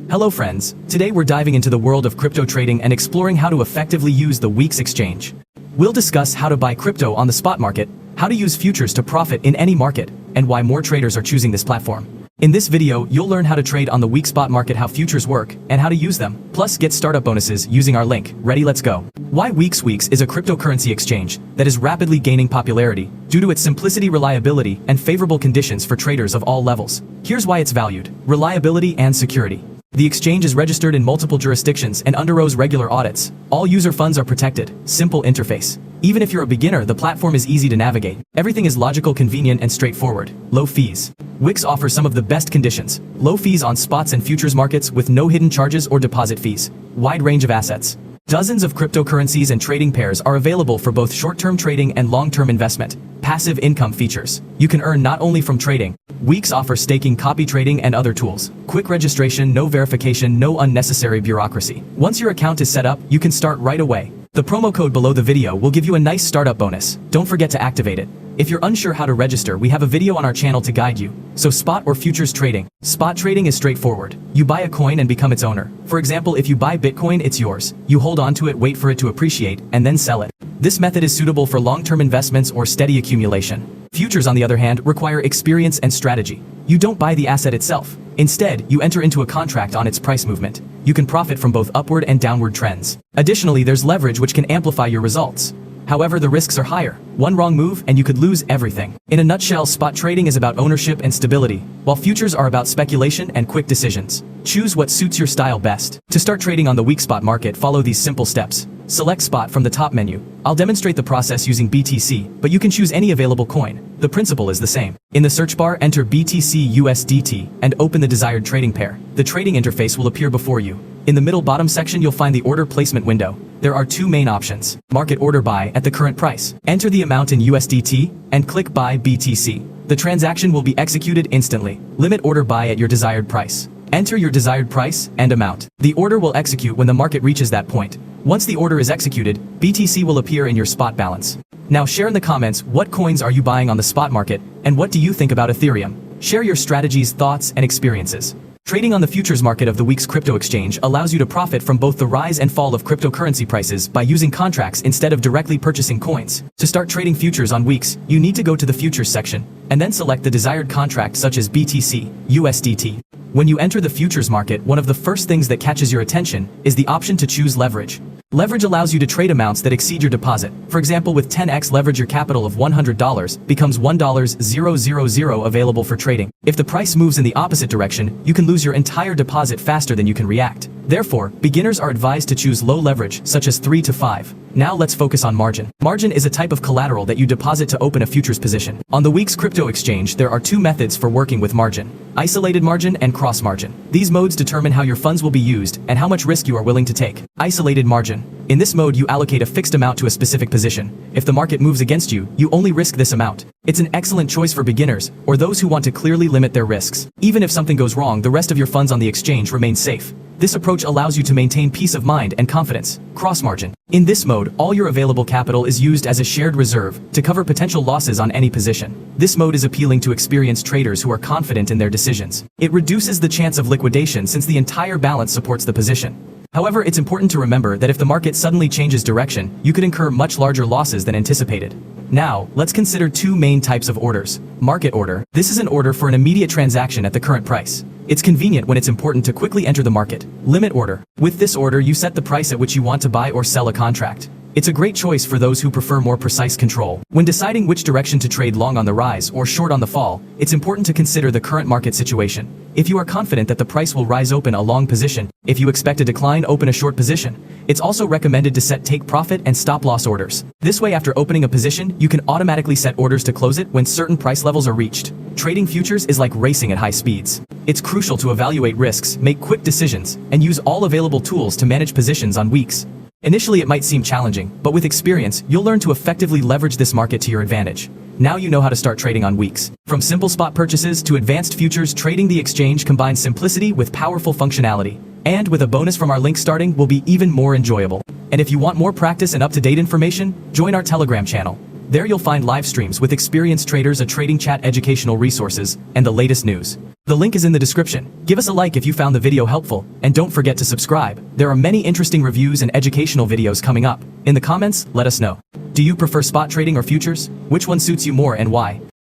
Hello friends, today we're diving into the world of crypto trading and exploring how to effectively use the WEEX exchange. We'll discuss how to buy crypto on the spot market, how to use futures to profit in any market, and why more traders are choosing this platform. In this video, you'll learn how to trade on the WEEX spot market, how futures work, and how to use them, plus get startup bonuses using our link. Ready, let's go. Why WEEX? WEEX is a cryptocurrency exchange that is rapidly gaining popularity due to its simplicity, reliability, and favorable conditions for traders of all levels. Here's why it's valued: reliability and security. The exchange is registered in multiple jurisdictions and undergoes regular audits. All user funds are protected. Simple interface. Even if you're a beginner, the platform is easy to navigate. Everything is logical, convenient, and straightforward. Low fees. WEEX offers some of the best conditions. Low fees on spots and futures markets with no hidden charges or deposit fees. Wide range of assets. Dozens of cryptocurrencies and trading pairs are available for both short-term trading and long-term investment. Passive income features. You can earn not only from trading. WEEX offers staking, copy trading, and other tools. Quick registration, no verification, no unnecessary bureaucracy. Once your account is set up, you can start right away. The promo code below the video will give you a nice startup bonus. Don't forget to activate it. If you're unsure how to register, we have a video on our channel to guide you. So spot or futures trading. Spot trading is straightforward. You buy a coin and become its owner. For example, if you buy Bitcoin, it's yours. You hold on to it, wait for it to appreciate, and then sell it. This method is suitable for long-term investments or steady accumulation. Futures, on the other hand, require experience and strategy. You don't buy the asset itself. Instead, you enter into a contract on its price movement. You can profit from both upward and downward trends. Additionally, there's leverage which can amplify your results. However, the risks are higher. One wrong move and you could lose everything. In a nutshell, spot trading is about ownership and stability, while futures are about speculation and quick decisions. Choose what suits your style best. To start trading on the WEEX spot market, follow these simple steps. Select spot from the top menu. I'll demonstrate the process using BTC, but you can choose any available coin. The principle is the same. In the search bar, enter BTC USDT and open the desired trading pair. The trading interface will appear before you. In the middle bottom section, you'll find the order placement window. There are two main options. Market order: buy at the current price. Enter the amount in USDT and click buy BTC. The transaction will be executed instantly. Limit order: buy at your desired price. Enter your desired price and amount. The order will execute when the market reaches that point. Once the order is executed, BTC will appear in your spot balance. Now share in the comments, what coins are you buying on the spot market, and what do you think about Ethereum? Share your strategies, thoughts, and experiences. Trading on the futures market of the WEEX crypto exchange allows you to profit from both the rise and fall of cryptocurrency prices by using contracts instead of directly purchasing coins. To start trading futures on WEEX, you need to go to the futures section, and then select the desired contract such as BTC, USDT. When you enter the futures market, one of the first things that catches your attention is the option to choose leverage. Leverage allows you to trade amounts that exceed your deposit. For example, with 10x leverage, your capital of $100 becomes $1,000 available for trading. If the price moves in the opposite direction, you can lose your entire deposit faster than you can react. Therefore, beginners are advised to choose low leverage, such as 3 to 5. Now let's focus on margin. Margin is a type of collateral that you deposit to open a futures position. On the WEEX crypto exchange, there are two methods for working with margin: isolated margin and cross margin. These modes determine how your funds will be used and how much risk you are willing to take. Isolated margin. In this mode, you allocate a fixed amount to a specific position. If the market moves against you, you only risk this amount. It's an excellent choice for beginners or those who want to clearly limit their risks. Even if something goes wrong, the rest of your funds on the exchange remain safe. This approach allows you to maintain peace of mind and confidence. Cross margin. In this mode, all your available capital is used as a shared reserve to cover potential losses on any position. This mode is appealing to experienced traders who are confident in their decisions. It reduces the chance of liquidation since the entire balance supports the position. However, it's important to remember that if the market suddenly changes direction, you could incur much larger losses than anticipated. Now, let's consider two main types of orders. Market order. This is an order for an immediate transaction at the current price. It's convenient when it's important to quickly enter the market. Limit order. With this order, you set the price at which you want to buy or sell a contract. It's a great choice for those who prefer more precise control. When deciding which direction to trade, long on the rise or short on the fall, it's important to consider the current market situation. If you are confident that the price will rise, open a long position. If you expect a decline, open a short position. It's also recommended to set take profit and stop loss orders. This way, after opening a position, you can automatically set orders to close it when certain price levels are reached. Trading futures is like racing at high speeds. It's crucial to evaluate risks, make quick decisions, and use all available tools to manage positions on WEEX. Initially, it might seem challenging, but with experience, you'll learn to effectively leverage this market to your advantage. Now you know how to start trading on WEEX. From simple spot purchases to advanced futures trading, the exchange combines simplicity with powerful functionality. And with a bonus from our link, starting will be even more enjoyable. And if you want more practice and up-to-date information, join our Telegram channel. There you'll find live streams with experienced traders, a trading chat, educational resources, and the latest news. The link is in the description. Give us a like if you found the video helpful, and don't forget to subscribe. There are many interesting reviews and educational videos coming up. In the comments, let us know. Do you prefer spot trading or futures? Which one suits you more and why?